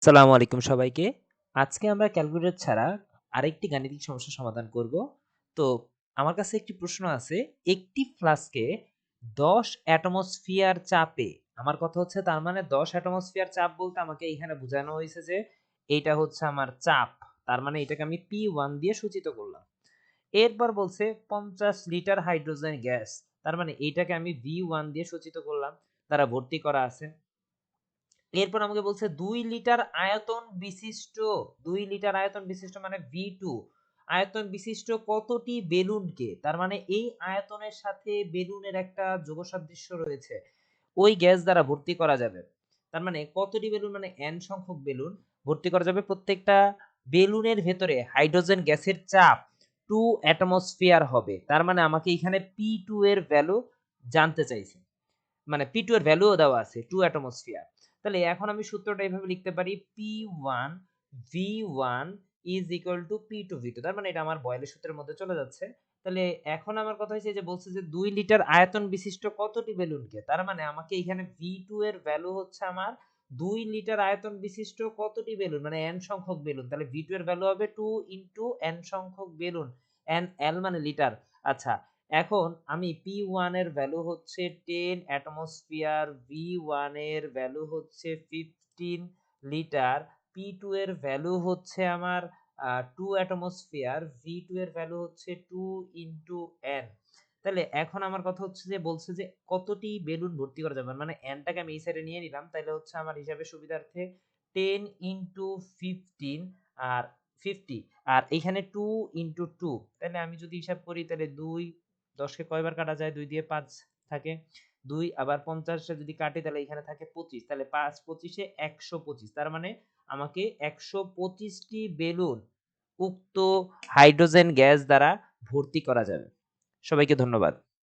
আসসালামু আলাইকুম সবাইকে। আজকে আমরা ক্যালকুলেটর ছাড়া আরেকটি গাণিতিক সমস্যার সমাধান করব। তো আমার কাছে একটি প্রশ্ন আছে। একটি ফ্লাস্কে ১০ অ্যাটমসফিয়ার চাপে, আমার কথা হচ্ছে তার মানে ১০ অ্যাটমসফিয়ার চাপ বলতে আমাকে এখানে বোঝানো হইছে যে এইটা হচ্ছে আমার চাপ। তার মানে এটাকে আমি P1 দিয়ে সূচিত করলাম। এরপর বলছে ৫০ লিটার হাইড্রোজেন গ্যাস। তার মানে এইটাকে আমি V1 দিয়ে সূচিত করলাম। দ্বারা ভর্তি করা আছে। এরপর আমাকে বলছে ২ লিটার আয়তন বিশিষ্ট ২ লিটার আয়তন বিশিষ্ট মানে V2 আয়তন বিশিষ্ট কতটি বেলুনকে, তার মানে এই আয়তনের সাথে বেলুনের একটা যোগসাদৃশ্য রয়েছে, ওই গ্যাস দ্বারা ভর্তি করা যাবে। তার মানে কতটি বেলুন মানে n সংখ্যক বেলুন ভর্তি করা যাবে। প্রত্যেকটা বেলুনের ভেতরে হাইড্রোজেন গ্যাসের চাপ 2 অ্যাটমসফিয়ার হবে। তার মানে আমাকে এখানে P2 এর ভ্যালু জানতে চাইছে। মানে P2 এর ভ্যালুও দেওয়া আছে 2 অ্যাটমসফিয়ার। তাহলে এখন আমি সূত্রটা এভাবে লিখতে পারি P1 V1 is equal to P2 V2। তার মানে এটা আমার বয়েলের সূত্রের মধ্যে চলে যাচ্ছে। তাহলে এখন আমার কথা হইছে যে বলছে যে 2 লিটার আয়তন বিশিষ্ট কতটি বেলুনকে, তার মানে আমাকে এখানে V2 এর ভ্যালু হচ্ছে আমার 2 লিটার আয়তন বিশিষ্ট কতটি বেলুন মানে n সংখ্যক বেলুন। তাহলে V2 এর ভ্যালু হবে 2 ইনটু n সংখ্যক বেলুন। n L মানে লিটার। আচ্ছা, এখন আমি P1 এর ভ্যালু হচ্ছে 10 অ্যাটমসফিয়ার, V1 এর ভ্যালু হচ্ছে 15 লিটার, P2 এর ভ্যালু হচ্ছে আমার 2 অ্যাটমসফিয়ার, V2 এর ভ্যালু হচ্ছে 2 ইনটু n। তাহলে এখন আমার কথা হচ্ছে যে বলছে যে কতটি বেলুন ভর্তি করা যাবে, মানে n টাকে আমি এই সাইডে নিয়ে নিলাম, তাহলে হচ্ছে আমার হিসাবে সুবিধার্থে 10 ইনটু 15 আর 50 আর এখানে 2 ইনটু 2। তাহলে আমি যদি হিসাব করি তাহলে 2 10 কে কয়বার কাটা যায়? 2 দিয়ে 5 থাকে। 2 আবার 50 এ যদি কাটি তাহলে এখানে থাকে 25। তাহলে 5 25 এ 125। তার মানে আমাকে 125 টি বেলুন উক্ত হাইড্রোজেন গ্যাস দ্বারা ভর্তি করা যাবে। সবাইকে ধন্যবাদ।